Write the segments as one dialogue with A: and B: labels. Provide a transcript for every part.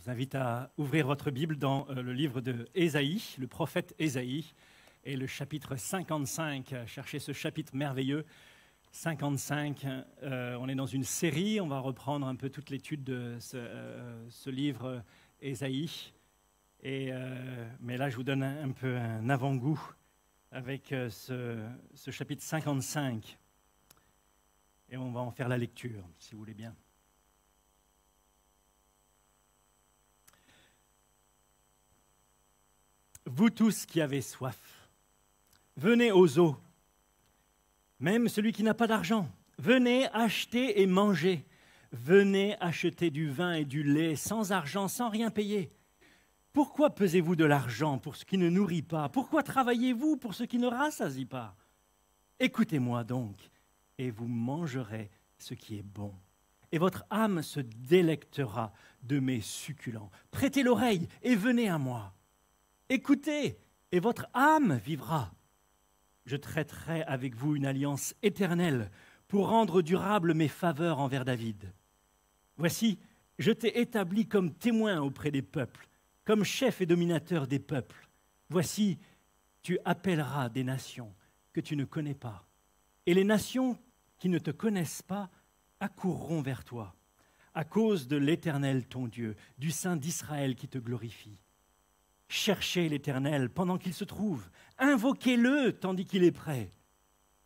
A: vous invite à ouvrir votre Bible dans le livre de Ésaïe, le prophète Ésaïe, et le chapitre 55. Cherchez ce chapitre merveilleux, 55. On est dans une série, on va reprendre un peu toute l'étude de ce livre Ésaïe. Mais là, je vous donne un peu un avant-goût avec ce chapitre 55. Et on va en faire la lecture, si vous voulez bien. Vous tous qui avez soif, venez aux eaux. Même celui qui n'a pas d'argent, venez acheter et manger. Venez acheter du vin et du lait sans argent, sans rien payer. Pourquoi pesez-vous de l'argent pour ce qui ne nourrit pas? Pourquoi travaillez-vous pour ce qui ne rassasie pas? Écoutez-moi donc, et vous mangerez ce qui est bon. Et votre âme se délectera de mes succulents. Prêtez l'oreille et venez à moi. Écoutez, et votre âme vivra. Je traiterai avec vous une alliance éternelle pour rendre durables mes faveurs envers David. Voici, je t'ai établi comme témoin auprès des peuples, comme chef et dominateur des peuples. Voici, tu appelleras des nations que tu ne connais pas, et les nations qui ne te connaissent pas accourront vers toi, à cause de l'Éternel ton Dieu, du Saint d'Israël qui te glorifie. Cherchez l'Éternel pendant qu'il se trouve, invoquez-le tandis qu'il est prêt.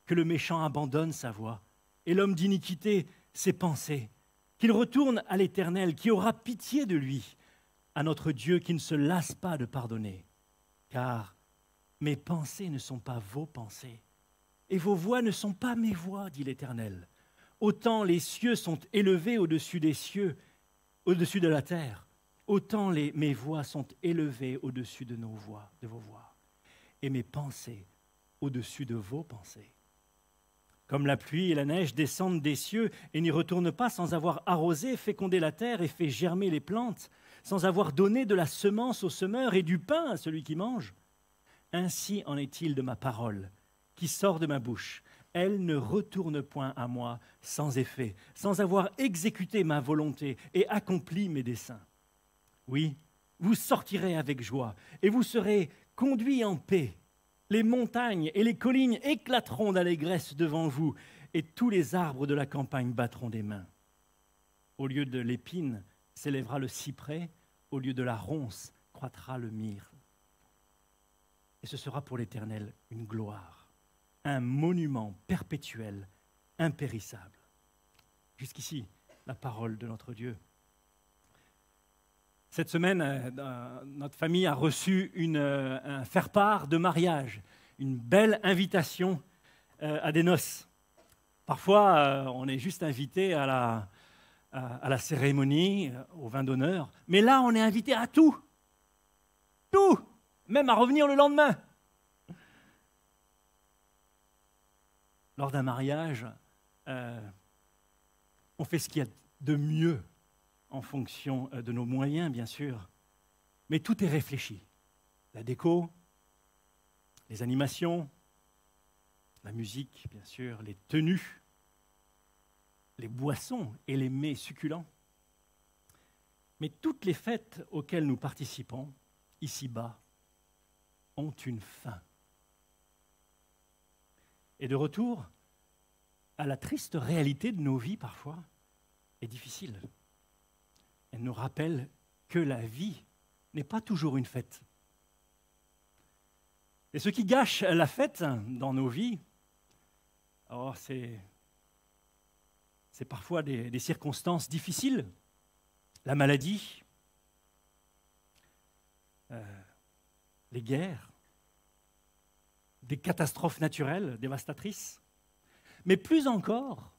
A: Que le méchant abandonne sa voie et l'homme d'iniquité ses pensées, qu'il retourne à l'Éternel qui aura pitié de lui, à notre Dieu qui ne se lasse pas de pardonner. Car mes pensées ne sont pas vos pensées, et vos voix ne sont pas mes voix, dit l'Éternel. Autant les cieux sont élevés au-dessus des cieux, au-dessus de la terre, autant mes voix sont élevées au-dessus de vos voix, et mes pensées au-dessus de vos pensées. Comme la pluie et la neige descendent des cieux et n'y retournent pas sans avoir arrosé, fécondé la terre et fait germer les plantes, sans avoir donné de la semence au semeur et du pain à celui qui mange, ainsi en est-il de ma parole qui sort de ma bouche. Elle ne retourne point à moi sans effet, sans avoir exécuté ma volonté et accompli mes desseins. Oui, vous sortirez avec joie et vous serez conduits en paix. Les montagnes et les collines éclateront d'allégresse devant vous et tous les arbres de la campagne battront des mains. Au lieu de l'épine s'élèvera le cyprès, au lieu de la ronce croîtra le myrrhe. Et ce sera pour l'Éternel une gloire, un monument perpétuel, impérissable. Jusqu'ici, la parole de notre Dieu. Cette semaine, notre famille a reçu un faire-part de mariage, une belle invitation à des noces. Parfois, on est juste invité à la cérémonie, au vin d'honneur, mais là, on est invité à tout, même à revenir le lendemain. Lors d'un mariage, on fait ce qu'il y a de mieux en fonction de nos moyens, bien sûr. Mais tout est réfléchi. La déco, les animations, la musique, bien sûr, les tenues, les boissons et les mets succulents. Mais toutes les fêtes auxquelles nous participons, ici-bas, ont une fin. Et de retour à la triste réalité de nos vies, parfois, est difficile. Elle nous rappelle que la vie n'est pas toujours une fête. Et ce qui gâche la fête dans nos vies, alors c'est parfois des circonstances difficiles. La maladie, les guerres, des catastrophes naturelles dévastatrices. Mais plus encore,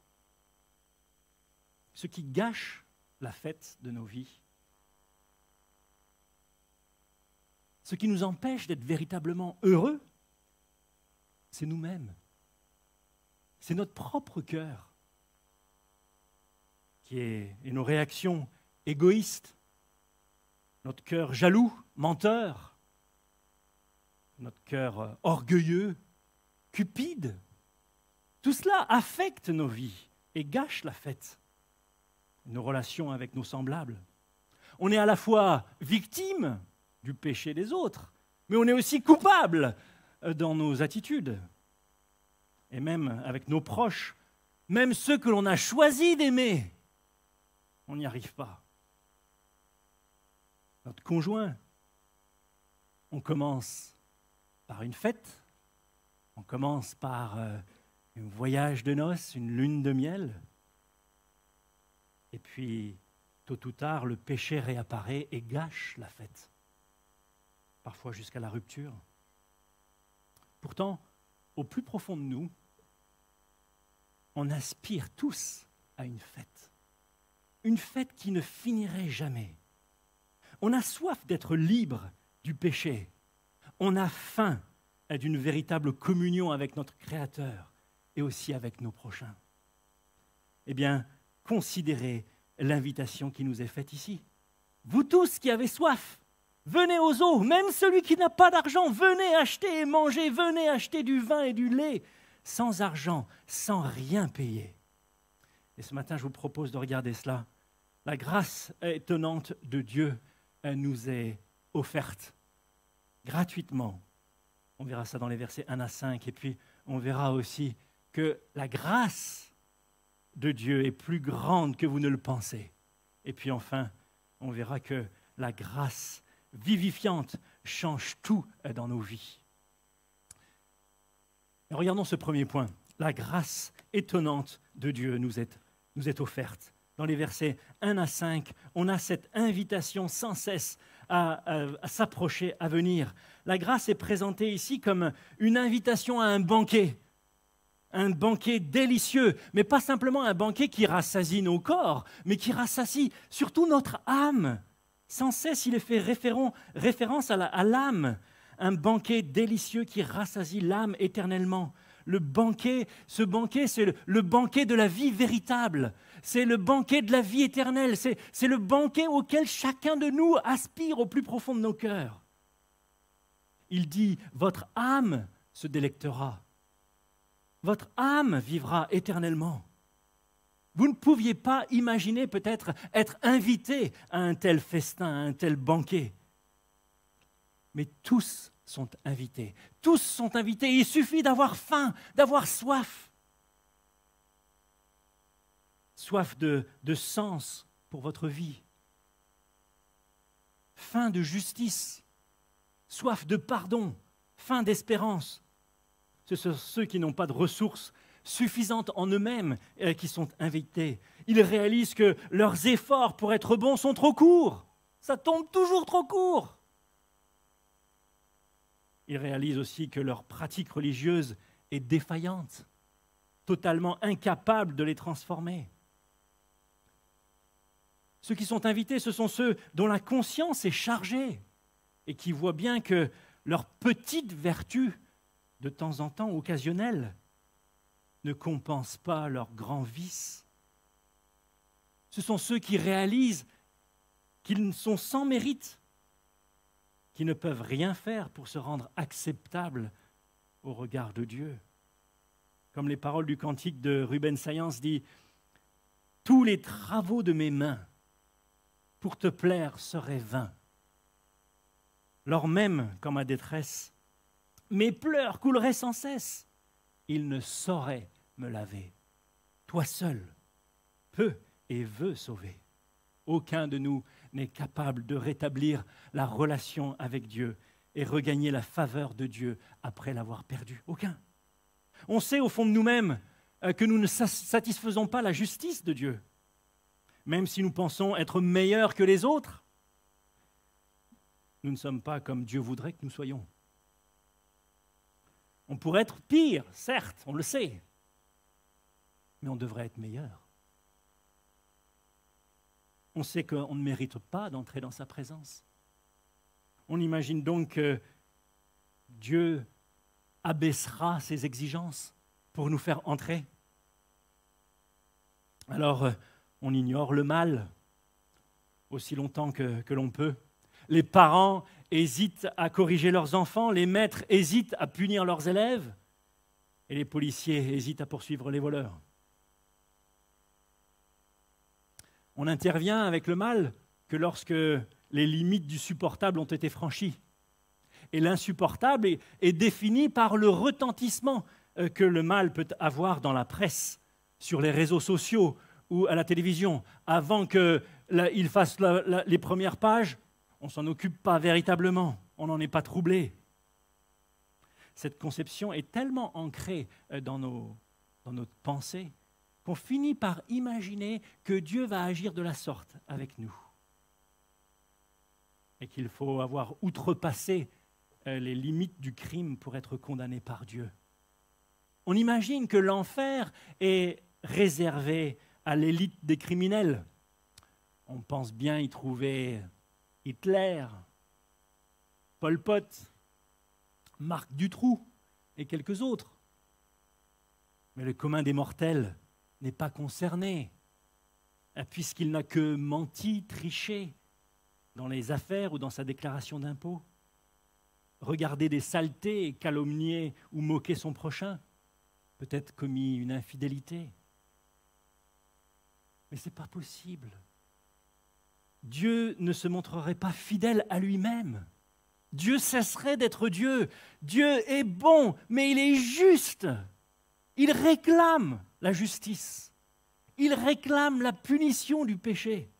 A: ce qui gâche la fête de nos vies. Ce qui nous empêche d'être véritablement heureux, c'est nous-mêmes. C'est notre propre cœur et nos réactions égoïstes, notre cœur jaloux, menteur, notre cœur orgueilleux, cupide. Tout cela affecte nos vies et gâche la fête, nos relations avec nos semblables. On est à la fois victime du péché des autres, mais on est aussi coupable dans nos attitudes. Et même avec nos proches, même ceux que l'on a choisi d'aimer, on n'y arrive pas. Notre conjoint, on commence par une fête, on commence par un voyage de noces, une lune de miel, et puis tôt ou tard, le péché réapparaît et gâche la fête, parfois jusqu'à la rupture. Pourtant, au plus profond de nous, on aspire tous à une fête qui ne finirait jamais. On a soif d'être libre du péché. On a faim d'une véritable communion avec notre Créateur et aussi avec nos prochains. Eh bien, considérez l'invitation qui nous est faite ici. Vous tous qui avez soif, venez aux eaux, même celui qui n'a pas d'argent, venez acheter et manger, venez acheter du vin et du lait, sans argent, sans rien payer. Et ce matin, je vous propose de regarder cela. La grâce étonnante de Dieu nous est offerte gratuitement. On verra ça dans les versets 1 à 5, et puis on verra aussi que la grâce de Dieu est plus grande que vous ne le pensez. Et puis enfin, on verra que la grâce vivifiante change tout dans nos vies. Et regardons ce premier point. La grâce étonnante de Dieu nous est offerte. Dans les versets 1 à 5, on a cette invitation sans cesse à s'approcher, à venir. La grâce est présentée ici comme une invitation à un banquet délicieux, mais pas simplement un banquet qui rassasie nos corps, mais qui rassasie surtout notre âme. Sans cesse, il est fait référence à l'âme, un banquet délicieux qui rassasie l'âme éternellement. Ce banquet, c'est le banquet de la vie véritable. C'est le banquet de la vie éternelle. C'est le banquet auquel chacun de nous aspire au plus profond de nos cœurs. Il dit, votre âme se délectera. Votre âme vivra éternellement. Vous ne pouviez pas imaginer peut-être être invité à un tel festin, à un tel banquet. Mais tous sont invités. Tous sont invités. Il suffit d'avoir faim, d'avoir soif. Soif de sens pour votre vie. Faim de justice. Soif de pardon. Faim d'espérance. Ce sont ceux qui n'ont pas de ressources suffisantes en eux-mêmes qui sont invités. Ils réalisent que leurs efforts pour être bons sont trop courts. Ça tombe toujours trop court. Ils réalisent aussi que leur pratique religieuse est défaillante, totalement incapable de les transformer. Ceux qui sont invités, ce sont ceux dont la conscience est chargée et qui voient bien que leur petite vertu, de temps en temps occasionnelle, ne compense pas leur grand vice. Ce sont ceux qui réalisent qu'ils sont sans mérite, qui ne peuvent rien faire pour se rendre acceptables au regard de Dieu. Comme les paroles du cantique de Ruben Sayance dit « Tous les travaux de mes mains pour te plaire seraient vains. Lors même, quand ma détresse, mes pleurs couleraient sans cesse. Il ne saurait me laver. Toi seul peux et veux sauver. Aucun de nous n'est capable de rétablir la relation avec Dieu et regagner la faveur de Dieu après l'avoir perdue. Aucun. On sait au fond de nous-mêmes que nous ne satisfaisons pas la justice de Dieu. Même si nous pensons être meilleurs que les autres, nous ne sommes pas comme Dieu voudrait que nous soyons. On pourrait être pire, certes, on le sait, mais on devrait être meilleur. On sait qu'on ne mérite pas d'entrer dans sa présence. On imagine donc que Dieu abaissera ses exigences pour nous faire entrer. Alors, on ignore le mal aussi longtemps que l'on peut. Les parents hésitent à corriger leurs enfants, les maîtres hésitent à punir leurs élèves, et les policiers hésitent à poursuivre les voleurs. On intervient avec le mal que lorsque les limites du supportable ont été franchies. Et l'insupportable est défini par le retentissement que le mal peut avoir dans la presse, sur les réseaux sociaux ou à la télévision. Avant qu'il fasse les premières pages, on ne s'en occupe pas véritablement, on n'en est pas troublé. Cette conception est tellement ancrée dans notre pensée qu'on finit par imaginer que Dieu va agir de la sorte avec nous. Et qu'il faut avoir outrepassé les limites du crime pour être condamné par Dieu. On imagine que l'enfer est réservé à l'élite des criminels. On pense bien y trouver Hitler, Pol Pot, Marc Dutroux et quelques autres. Mais le commun des mortels n'est pas concerné, puisqu'il n'a que menti, triché dans les affaires ou dans sa déclaration d'impôt. Regarder des saletés, calomnier ou moquer son prochain, peut-être commis une infidélité. Mais ce n'est pas possible. Dieu ne se montrerait pas fidèle à lui-même. Dieu cesserait d'être Dieu. Dieu est bon, mais il est juste. Il réclame la justice. Il réclame la punition du péché.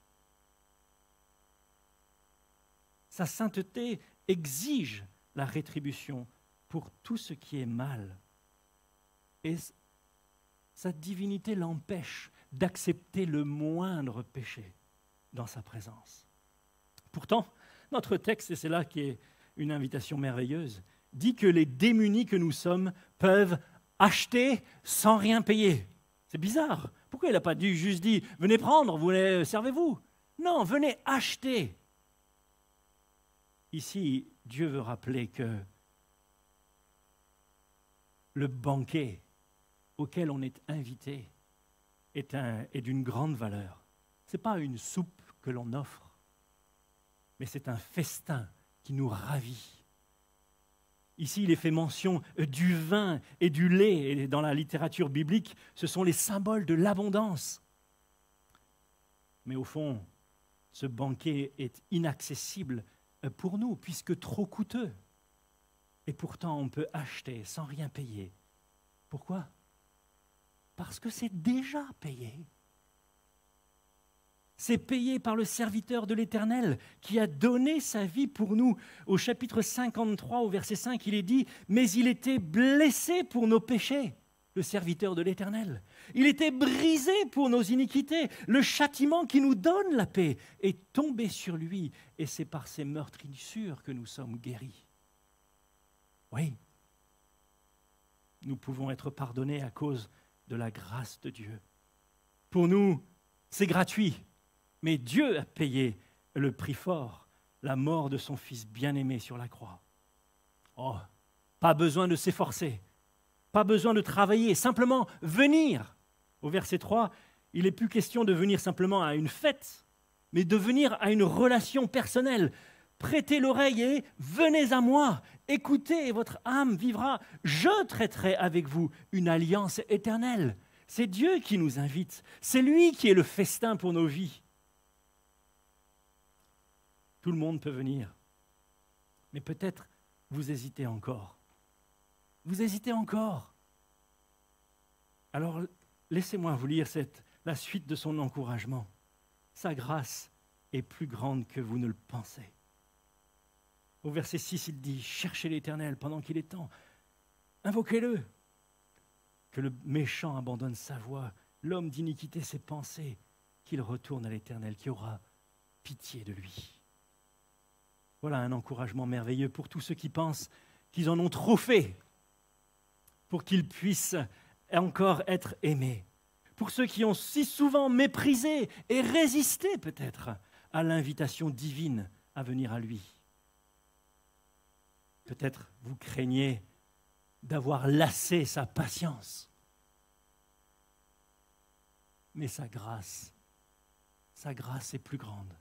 A: Sa sainteté exige la rétribution pour tout ce qui est mal. Et sa divinité l'empêche d'accepter le moindre péché dans sa présence. Pourtant, notre texte, et c'est là qui est une invitation merveilleuse, dit que les démunis que nous sommes peuvent acheter sans rien payer. C'est bizarre. Pourquoi il n'a pas juste dit « Venez prendre, servez-vous » Non, venez acheter. Ici, Dieu veut rappeler que le banquet auquel on est invité est d'une grande valeur. Ce n'est pas une soupe que l'on offre, mais c'est un festin qui nous ravit. Ici, il est fait mention du vin et du lait, et dans la littérature biblique, ce sont les symboles de l'abondance. Mais au fond, ce banquet est inaccessible pour nous, puisque trop coûteux. Et pourtant, on peut acheter sans rien payer. Pourquoi ? Parce que c'est déjà payé. C'est payé par le serviteur de l'Éternel qui a donné sa vie pour nous. Au chapitre 53, au verset 5, il est dit « Mais il était blessé pour nos péchés, le serviteur de l'Éternel. Il était brisé pour nos iniquités. Le châtiment qui nous donne la paix est tombé sur lui. Et c'est par ses meurtrissures que nous sommes guéris. » Oui, nous pouvons être pardonnés à cause de la grâce de Dieu. Pour nous, c'est gratuit. Mais Dieu a payé le prix fort, la mort de son Fils bien-aimé sur la croix. Oh, pas besoin de s'efforcer, pas besoin de travailler, simplement venir. Au verset 3, il n'est plus question de venir simplement à une fête, mais de venir à une relation personnelle. Prêtez l'oreille et venez à moi, écoutez et votre âme vivra. Je traiterai avec vous une alliance éternelle. C'est Dieu qui nous invite, c'est lui qui est le festin pour nos vies. Tout le monde peut venir. Mais peut-être vous hésitez encore. Vous hésitez encore. Alors, laissez-moi vous lire la suite de son encouragement. Sa grâce est plus grande que vous ne le pensez. Au verset 6, il dit « Cherchez l'Éternel pendant qu'il est temps. Invoquez-le. Que le méchant abandonne sa voie, l'homme d'iniquité ses pensées, qu'il retourne à l'Éternel qui aura pitié de lui. » Voilà un encouragement merveilleux pour tous ceux qui pensent qu'ils en ont trop fait, pour qu'ils puissent encore être aimés, pour ceux qui ont si souvent méprisé et résisté peut-être à l'invitation divine à venir à lui. Peut-être vous craignez d'avoir lassé sa patience, mais sa grâce est plus grande.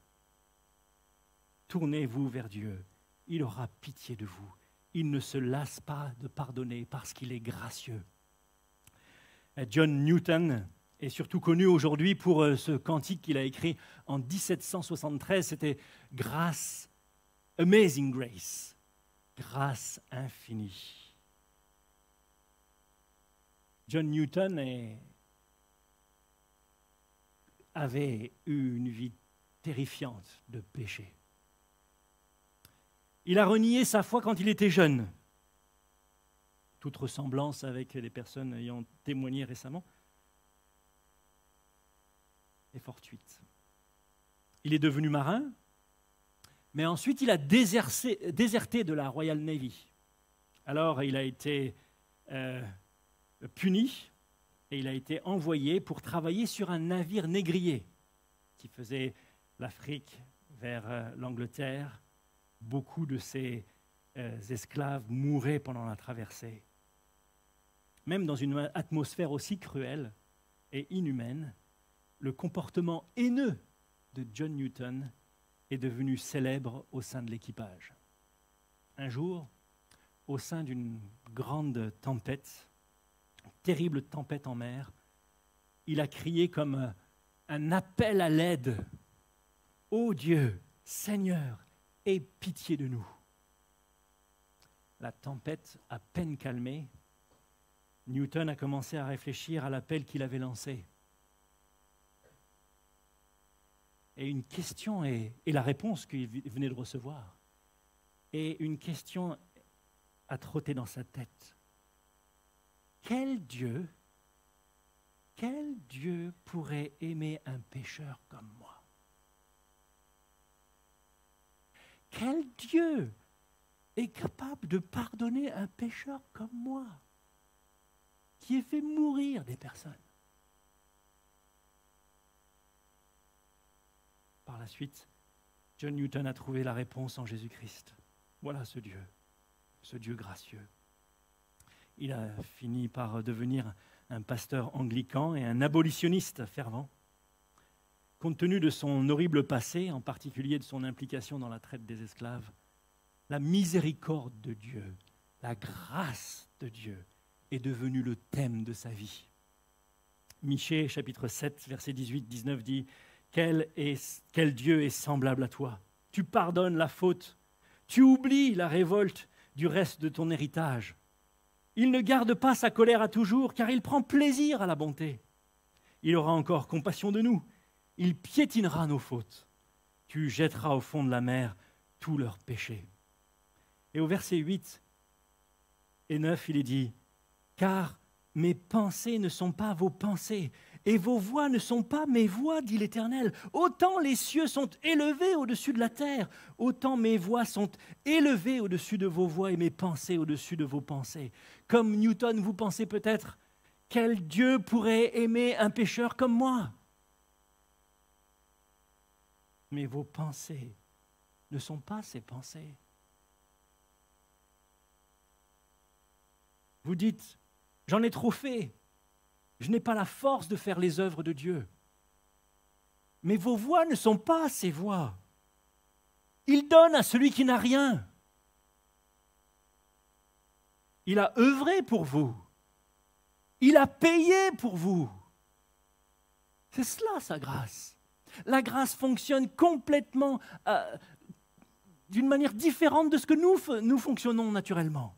A: Tournez-vous vers Dieu, il aura pitié de vous. Il ne se lasse pas de pardonner parce qu'il est gracieux. John Newton est surtout connu aujourd'hui pour ce cantique qu'il a écrit en 1773. C'était « Grâce, Amazing Grace », grâce infinie. John Newton avait eu une vie terrifiante de péché. Il a renié sa foi quand il était jeune. Toute ressemblance avec les personnes ayant témoigné récemment est fortuite. Il est devenu marin, mais ensuite il a déserté de la Royal Navy. Alors il a été puni et il a été envoyé pour travailler sur un navire négrier qui faisait l'Afrique vers l'Angleterre. Beaucoup de ces esclaves mouraient pendant la traversée. Même dans une atmosphère aussi cruelle et inhumaine, le comportement haineux de John Newton est devenu célèbre au sein de l'équipage. Un jour, au sein d'une grande tempête, terrible tempête en mer, il a crié comme un appel à l'aide. « Ô Dieu, Seigneur, aie pitié de nous !» La tempête à peine calmée, Newton a commencé à réfléchir à l'appel qu'il avait lancé. Et une question et la réponse qu'il venait de recevoir. Et une question a trotté dans sa tête. Quel Dieu pourrait aimer un pécheur comme moi? Quel Dieu est capable de pardonner un pécheur comme moi, qui ait fait mourir des personnes? Par la suite, John Newton a trouvé la réponse en Jésus-Christ. Voilà ce Dieu gracieux. Il a fini par devenir un pasteur anglican et un abolitionniste fervent. Compte tenu de son horrible passé, en particulier de son implication dans la traite des esclaves, la miséricorde de Dieu, la grâce de Dieu est devenue le thème de sa vie. Michée, chapitre 7, verset 18-19 dit « Quel Dieu est semblable à toi? Tu pardonnes la faute, tu oublies la révolte du reste de ton héritage. Il ne garde pas sa colère à toujours, car il prend plaisir à la bonté. Il aura encore compassion de nous, il piétinera nos fautes. Tu jetteras au fond de la mer tous leurs péchés. » Et au verset 8 et 9, il est dit « Car mes pensées ne sont pas vos pensées, et vos voix ne sont pas mes voix, dit l'Éternel. Autant les cieux sont élevés au-dessus de la terre, autant mes voix sont élevées au-dessus de vos voix et mes pensées au-dessus de vos pensées. » Comme Newton, vous pensez peut-être, quel Dieu pourrait aimer un pécheur comme moi? Mais vos pensées ne sont pas ses pensées. Vous dites, j'en ai trop fait. Je n'ai pas la force de faire les œuvres de Dieu. Mais vos voix ne sont pas ses voix. Il donne à celui qui n'a rien. Il a œuvré pour vous. Il a payé pour vous. C'est cela, sa grâce. La grâce fonctionne complètement d'une manière différente de ce que nous fonctionnons naturellement.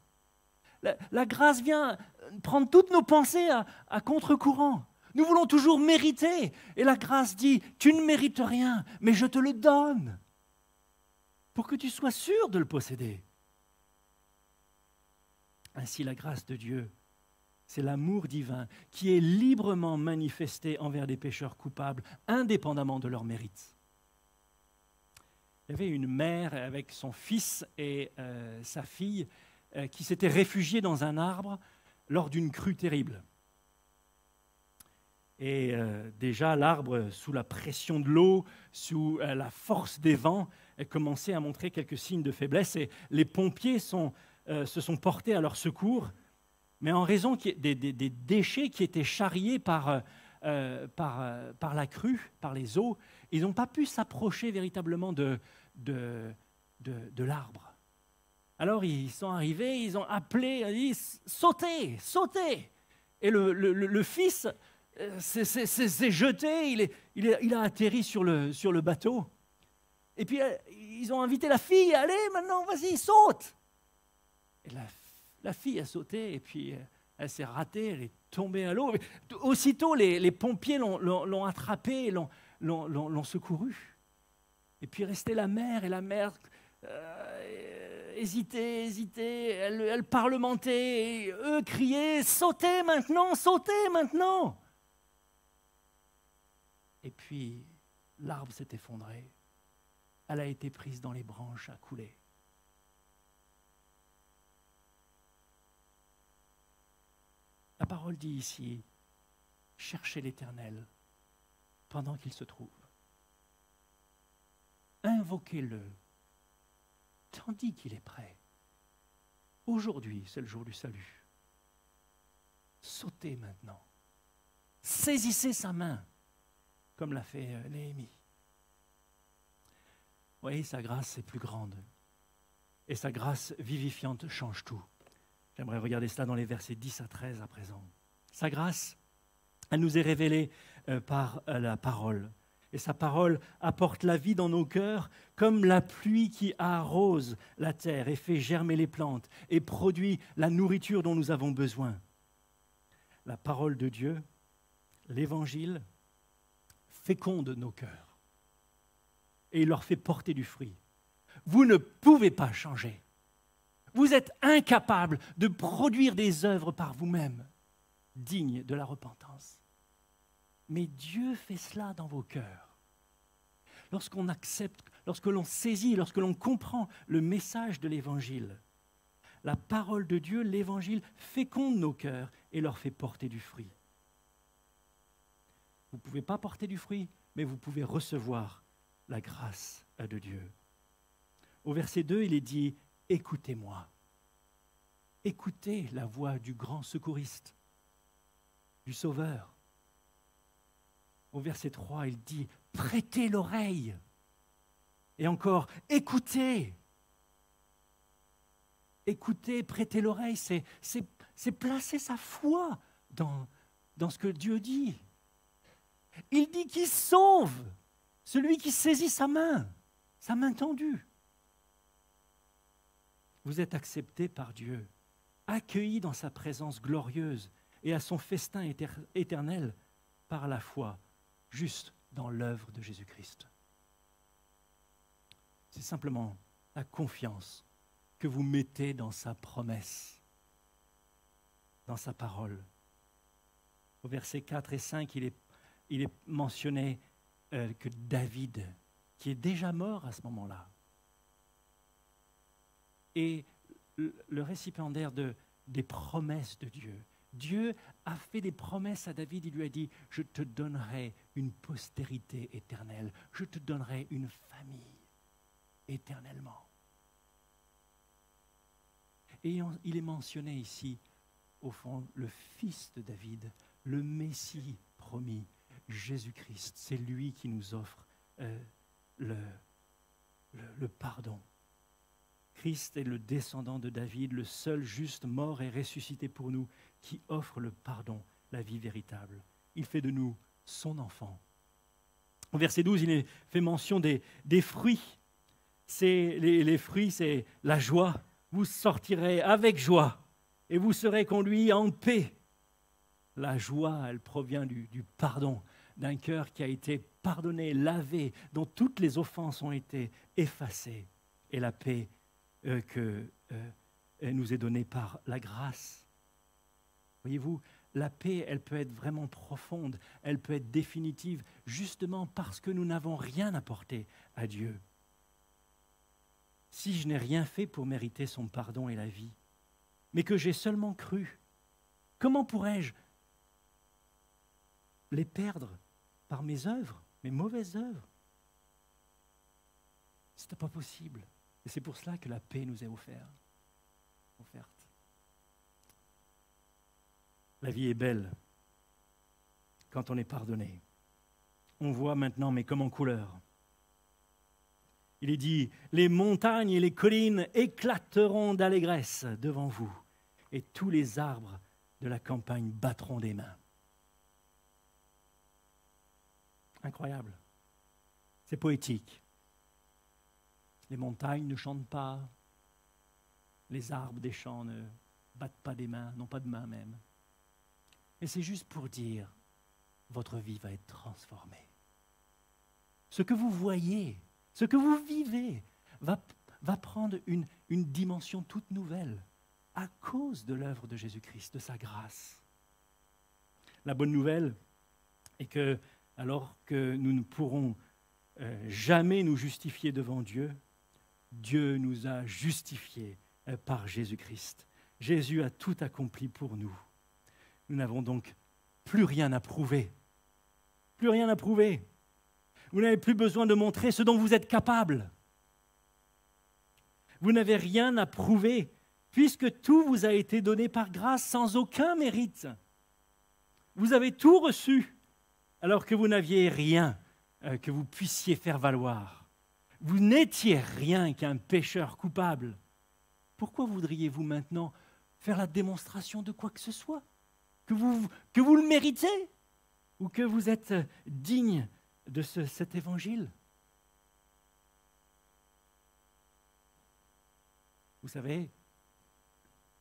A: La grâce vient prendre toutes nos pensées à contre-courant. Nous voulons toujours mériter. Et la grâce dit, tu ne mérites rien, mais je te le donne pour que tu sois sûr de le posséder. Ainsi, la grâce de Dieu, c'est l'amour divin qui est librement manifesté envers des pécheurs coupables, indépendamment de leur mérite. Il y avait une mère avec son fils et sa fille qui s'étaient réfugiés dans un arbre lors d'une crue terrible. Et déjà, l'arbre, sous la pression de l'eau, sous la force des vents, commençait à montrer quelques signes de faiblesse. Et les pompiers se sont portés à leur secours, mais en raison des déchets qui étaient charriés par la crue, par les eaux, ils n'ont pas pu s'approcher véritablement de l'arbre. Alors ils sont arrivés, ils ont appelé, ils ont dit « Sautez, sautez !» Et le fils s'est jeté, il a atterri sur le bateau. Et puis, ils ont invité la fille, allez, maintenant, vas-y, saute. Et la fille a sauté, et puis elle s'est ratée, elle est tombée à l'eau. Aussitôt, les pompiers l'ont attrapée, l'ont secourue. Et puis restait la mère, et la mère hésitait, elle parlementait, et eux criaient « Sautez maintenant, sautez maintenant !» Et puis, l'arbre s'est effondré. Elle a été prise dans les branches à couler. La parole dit ici, cherchez l'Éternel pendant qu'il se trouve. Invoquez-le tandis qu'il est prêt. Aujourd'hui, c'est le jour du salut. Sautez maintenant. Saisissez sa main, comme l'a fait Néhémie. Vous voyez, sa grâce est plus grande. Et sa grâce vivifiante change tout. J'aimerais regarder cela dans les versets 10 à 13 à présent. Sa grâce, elle nous est révélée par la parole. Et sa parole apporte la vie dans nos cœurs comme la pluie qui arrose la terre et fait germer les plantes et produit la nourriture dont nous avons besoin. La parole de Dieu, l'Évangile, féconde nos cœurs et il leur fait porter du fruit. Vous ne pouvez pas changer. Vous êtes incapable de produire des œuvres par vous-même dignes de la repentance. Mais Dieu fait cela dans vos cœurs. Lorsqu'on accepte, lorsque l'on saisit, lorsque l'on comprend le message de l'Évangile, la parole de Dieu, l'Évangile, féconde nos cœurs et leur fait porter du fruit. Vous ne pouvez pas porter du fruit, mais vous pouvez recevoir la grâce de Dieu. Au verset 2, il est dit « Écoutez-moi ». Écoutez la voix du grand secouriste, du Sauveur. Au verset 3, il dit « Prêtez l'oreille ». Et encore « Écoutez ». Écoutez, prêtez l'oreille, c'est placer sa foi dans ce que Dieu dit. Il dit qu'il sauve celui qui saisit sa main tendue. Vous êtes acceptés par Dieu, accueillis dans sa présence glorieuse et à son festin éternel par la foi, juste dans l'œuvre de Jésus-Christ. C'est simplement la confiance que vous mettez dans sa promesse, dans sa parole. Au verset 4 et 5, il est mentionné que David, qui est déjà mort à ce moment-là, est le récipiendaire des promesses de Dieu. Dieu a fait des promesses à David, il lui a dit « Je te donnerai une postérité éternelle, je te donnerai une famille éternellement ». Et il est mentionné ici, au fond, le fils de David, le Messie promis, Jésus-Christ. C'est lui qui nous offre le pardon. Christ est le descendant de David, le seul juste mort et ressuscité pour nous, qui offre le pardon, la vie véritable. Il fait de nous son enfant. Au verset 12, il est fait mention des fruits. Les fruits, c'est la joie. Vous sortirez avec joie et vous serez conduits en paix. La joie, elle provient du pardon, d'un cœur qui a été pardonné, lavé, dont toutes les offenses ont été effacées. Et la paix nous est donnée par la grâce. Voyez-vous, la paix, elle peut être vraiment profonde, elle peut être définitive, justement parce que nous n'avons rien apporté à Dieu. Si je n'ai rien fait pour mériter son pardon et la vie, mais que j'ai seulement cru, comment pourrais-je les perdre par mes œuvres, mes mauvaises œuvres? Ce n'est pas possible. Et c'est pour cela que la paix nous est offerte. La vie est belle quand on est pardonné. On voit maintenant, mais comme en couleur. Il est dit, les montagnes et les collines éclateront d'allégresse devant vous, et tous les arbres de la campagne battront des mains. Incroyable. C'est poétique. Les montagnes ne chantent pas, les arbres des champs ne battent pas des mains, n'ont pas de mains même. Et c'est juste pour dire, votre vie va être transformée. Ce que vous voyez, ce que vous vivez, va prendre une dimension toute nouvelle à cause de l'œuvre de Jésus-Christ, de sa grâce. La bonne nouvelle est que, alors que nous ne pourrons jamais nous justifier devant Dieu, Dieu nous a justifiés par Jésus-Christ. Jésus a tout accompli pour nous. Nous n'avons donc plus rien à prouver. Plus rien à prouver. Vous n'avez plus besoin de montrer ce dont vous êtes capable. Vous n'avez rien à prouver, puisque tout vous a été donné par grâce sans aucun mérite. Vous avez tout reçu, alors que vous n'aviez rien que vous puissiez faire valoir. Vous n'étiez rien qu'un pécheur coupable. Pourquoi voudriez-vous maintenant faire la démonstration de quoi que ce soit? Que vous le méritez? Ou que vous êtes digne de cet évangile? Vous savez,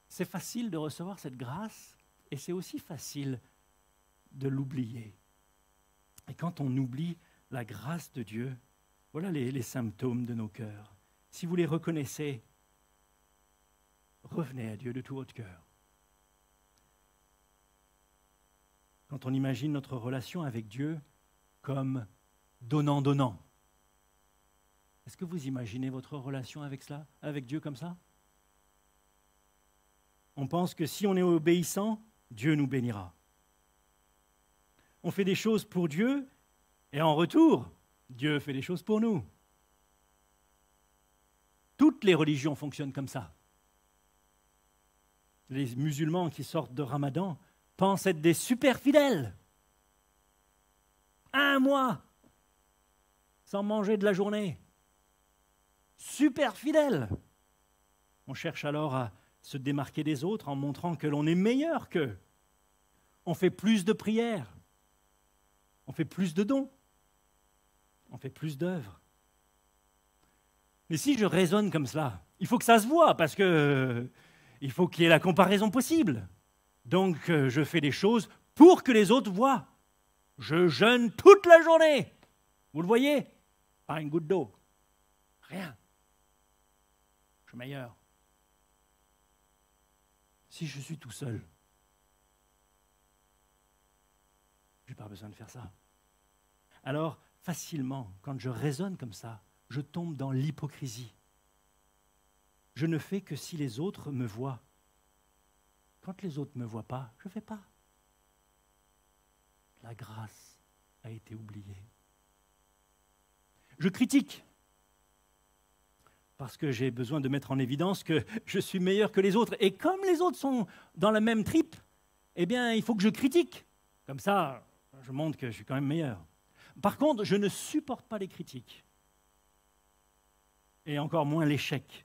A: c'est facile de recevoir cette grâce et c'est aussi facile de l'oublier. Et quand on oublie la grâce de Dieu, voilà les symptômes de nos cœurs. Si vous les reconnaissez, revenez à Dieu de tout votre cœur. Quand on imagine notre relation avec Dieu comme donnant-donnant, est-ce que vous imaginez votre relation avec cela, avec Dieu comme ça? On pense que si on est obéissant, Dieu nous bénira. On fait des choses pour Dieu et en retour, Dieu fait des choses pour nous. Toutes les religions fonctionnent comme ça. Les musulmans qui sortent de Ramadan pensent être des super fidèles. 1 mois sans manger de la journée. Super fidèles. On cherche alors à se démarquer des autres en montrant que l'on est meilleur qu'eux. On fait plus de prières. On fait plus de dons. On fait plus d'œuvres. Mais si je raisonne comme cela, il faut que ça se voit parce que il faut qu'il y ait la comparaison possible. Donc je fais des choses pour que les autres voient. Je jeûne toute la journée. Vous le voyez? Pas une goutte d'eau. Rien. Je suis meilleur. Si je suis tout seul, je n'ai pas besoin de faire ça. Alors, facilement, quand je raisonne comme ça, je tombe dans l'hypocrisie. Je ne fais que si les autres me voient. Quand les autres ne me voient pas, je ne fais pas. La grâce a été oubliée. Je critique parce que j'ai besoin de mettre en évidence que je suis meilleur que les autres. Et comme les autres sont dans la même tripe, eh bien, il faut que je critique. Comme ça, je montre que je suis quand même meilleur. Par contre, je ne supporte pas les critiques. Et encore moins l'échec.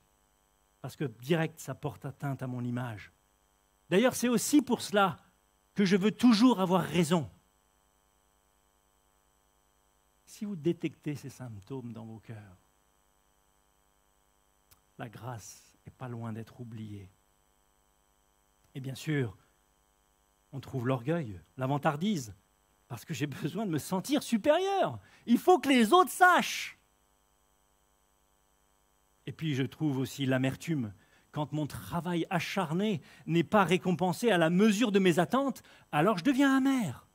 A: Parce que direct, ça porte atteinte à mon image. D'ailleurs, c'est aussi pour cela que je veux toujours avoir raison. Si vous détectez ces symptômes dans vos cœurs, la grâce n'est pas loin d'être oubliée. Et bien sûr, on trouve l'orgueil, la vantardise, parce que j'ai besoin de me sentir supérieur. Il faut que les autres sachent. Et puis je trouve aussi l'amertume. Quand mon travail acharné n'est pas récompensé à la mesure de mes attentes, alors je deviens amer.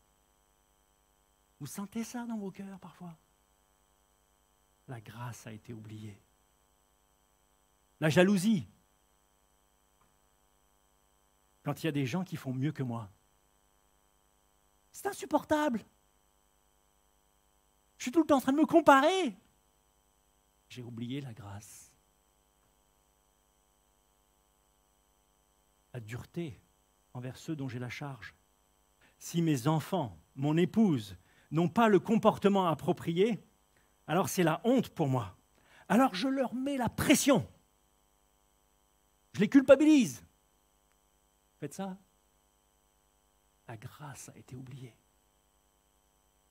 A: Vous sentez ça dans vos cœurs parfois? La grâce a été oubliée. La jalousie. Quand il y a des gens qui font mieux que moi. C'est insupportable. Je suis tout le temps en train de me comparer. J'ai oublié la grâce. La dureté envers ceux dont j'ai la charge. Si mes enfants, mon épouse, n'ont pas le comportement approprié, alors c'est la honte pour moi. Alors je leur mets la pression. Je les culpabilise. Faites ça. La grâce a été oubliée.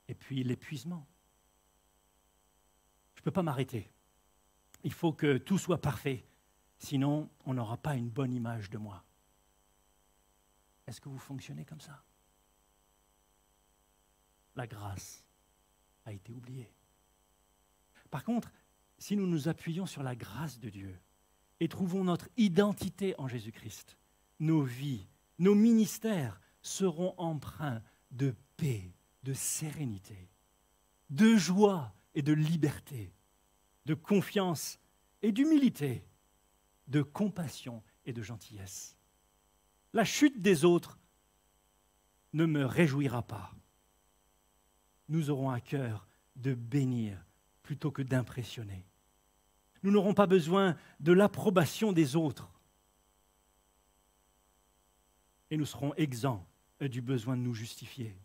A: Et puis l'épuisement. peux pas m'arrêter. Il faut que tout soit parfait, sinon on n'aura pas une bonne image de moi. Est-ce que vous fonctionnez comme ça? La grâce a été oubliée. Par contre, si nous nous appuyons sur la grâce de Dieu et trouvons notre identité en Jésus-Christ, nos vies, nos ministères seront empreints de paix, de sérénité, de joie et de liberté, de confiance et d'humilité, de compassion et de gentillesse. La chute des autres ne me réjouira pas. Nous aurons à cœur de bénir plutôt que d'impressionner. Nous n'aurons pas besoin de l'approbation des autres. Et nous serons exempts du besoin de nous justifier.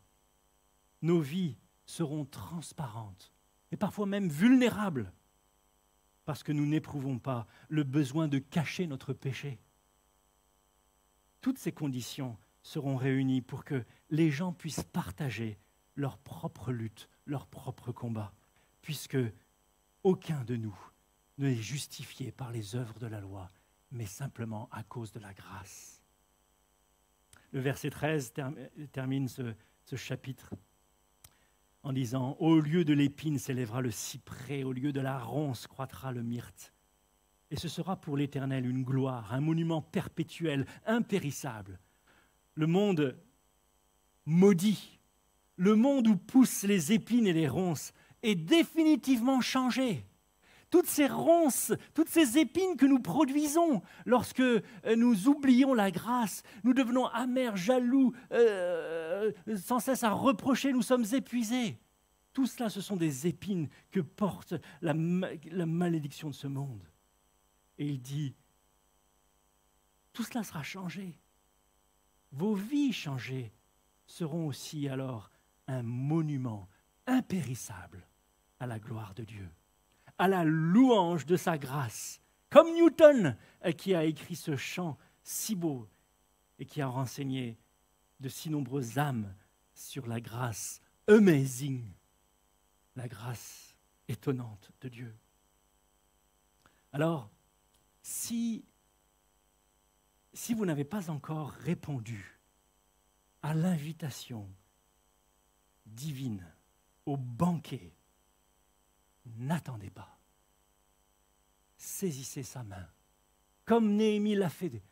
A: Nos vies seront transparentes et parfois même vulnérables parce que nous n'éprouvons pas le besoin de cacher notre péché. Toutes ces conditions seront réunies pour que les gens puissent partager leur propre lutte, leur propre combat, puisque aucun de nous ne est justifié par les œuvres de la loi, mais simplement à cause de la grâce. Le verset 13 termine ce chapitre en disant « Au lieu de l'épine s'élèvera le cyprès, au lieu de la ronce croîtra le myrte. Et ce sera pour l'Éternel une gloire, un monument perpétuel, impérissable. Le monde maudit, le monde où poussent les épines et les ronces est définitivement changé. Toutes ces ronces, toutes ces épines que nous produisons lorsque nous oublions la grâce, nous devenons amers, jaloux, sans cesse à reprocher, nous sommes épuisés. Tout cela, ce sont des épines que porte la malédiction de ce monde. Et il dit, tout cela sera changé. Vos vies changées seront aussi alors un monument impérissable à la gloire de Dieu, à la louange de sa grâce, comme Newton qui a écrit ce chant si beau et qui a renseigné de si nombreuses âmes sur la grâce amazing, la grâce étonnante de Dieu. Alors, si vous n'avez pas encore répondu à l'invitation divine, au banquet, n'attendez pas. Saisissez sa main, comme Néhémie l'a fait.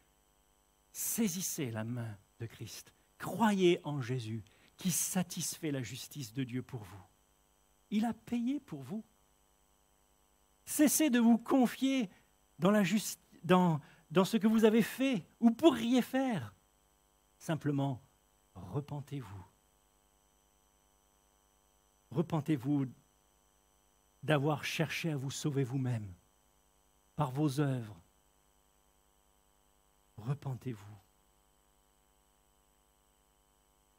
A: Saisissez la main de Christ. Croyez en Jésus, qui satisfait la justice de Dieu pour vous. Il a payé pour vous. Cessez de vous confier dans ce que vous avez fait ou pourriez faire. Simplement, repentez-vous. Repentez-vous d'avoir cherché à vous sauver vous-même par vos œuvres. Repentez-vous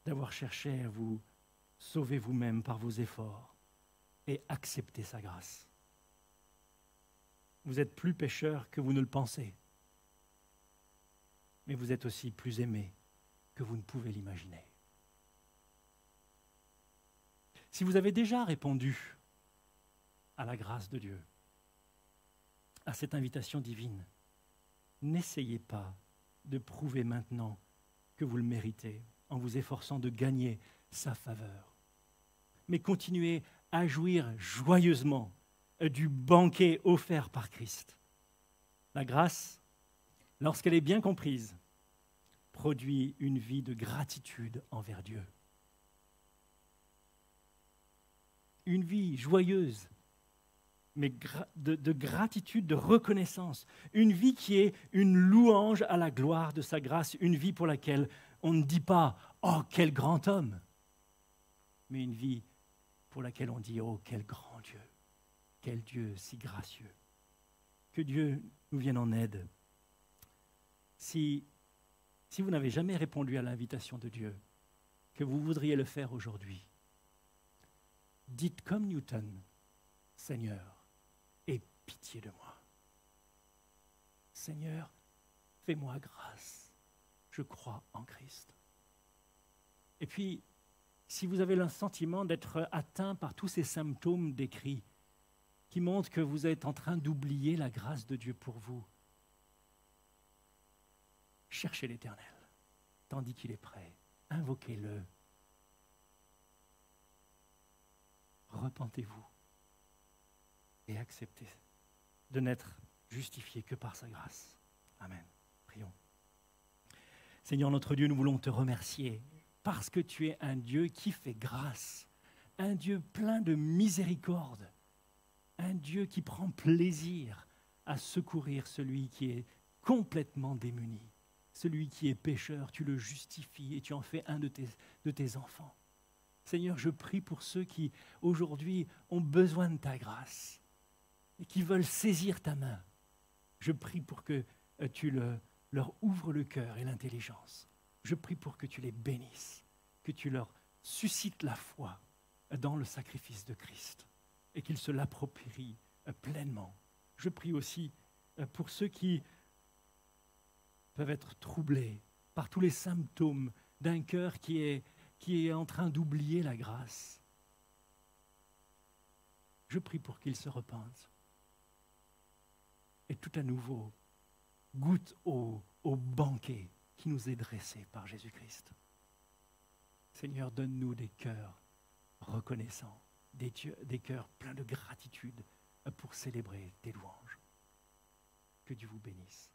A: d'avoir cherché à vous sauver vous-même par vos efforts et acceptez sa grâce. Vous êtes plus pécheur que vous ne le pensez, mais vous êtes aussi plus aimé que vous ne pouvez l'imaginer. Si vous avez déjà répondu à la grâce de Dieu, à cette invitation divine, n'essayez pas de prouver maintenant que vous le méritez en vous efforçant de gagner sa faveur, mais continuez à jouir joyeusement du banquet offert par Christ. La grâce, lorsqu'elle est bien comprise, produit une vie de gratitude envers Dieu. Une vie joyeuse, mais de gratitude, de reconnaissance. Une vie qui est une louange à la gloire de sa grâce. Une vie pour laquelle on ne dit pas « Oh, quel grand homme !» mais une vie pour laquelle on dit « Oh, quel grand Dieu !» Quel Dieu si gracieux. Que Dieu nous vienne en aide. Si vous n'avez jamais répondu à l'invitation de Dieu, que vous voudriez le faire aujourd'hui, dites comme Newton, « Seigneur, aie pitié de moi. Seigneur, fais-moi grâce. Je crois en Christ. » Et puis, si vous avez le sentiment d'être atteint par tous ces symptômes décrits, qui montrent que vous êtes en train d'oublier la grâce de Dieu pour vous. Cherchez l'Éternel, tandis qu'il est prêt. Invoquez-le. Repentez-vous et acceptez de n'être justifié que par sa grâce. Amen. Prions. Seigneur notre Dieu, nous voulons te remercier parce que tu es un Dieu qui fait grâce, un Dieu plein de miséricorde, un Dieu qui prend plaisir à secourir celui qui est complètement démuni, celui qui est pécheur, tu le justifies et tu en fais un de tes enfants. Seigneur, je prie pour ceux qui aujourd'hui ont besoin de ta grâce et qui veulent saisir ta main. Je prie pour que tu leur ouvres le cœur et l'intelligence. Je prie pour que tu les bénisses, que tu leur suscites la foi dans le sacrifice de Christ et qu'ils se l'approprient pleinement. Je prie aussi pour ceux qui peuvent être troublés par tous les symptômes d'un cœur qui est en train d'oublier la grâce. Je prie pour qu'ils se repentent et tout à nouveau goûtent au banquet qui nous est dressé par Jésus-Christ. Seigneur, donne-nous des cœurs reconnaissants, des cœurs pleins de gratitude pour célébrer tes louanges. Que Dieu vous bénisse.